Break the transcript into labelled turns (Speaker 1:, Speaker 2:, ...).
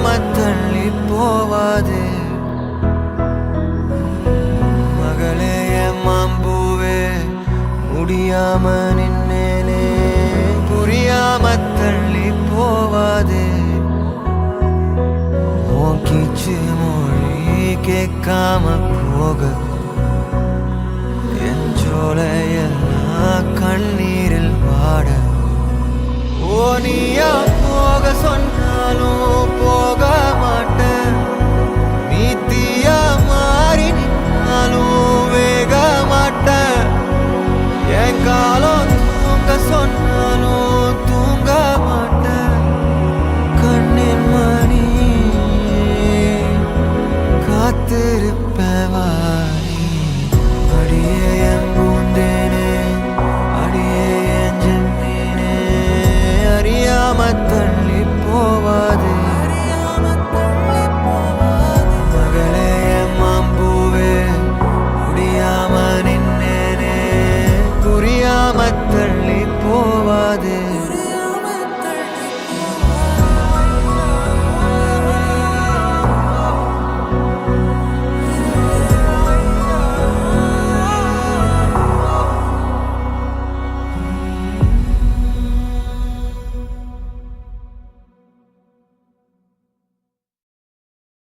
Speaker 1: தள்ளி போவாதே மகளே மாம்பூவே முடியாம நின்னேனே புரியாம தள்ளி போவாதே உன் கீச்சு மொழி கேட்காம போக என் சோலையெல்லாம் கண்ணீரில் வாட ஓ நீயா போக சொன்னாலும்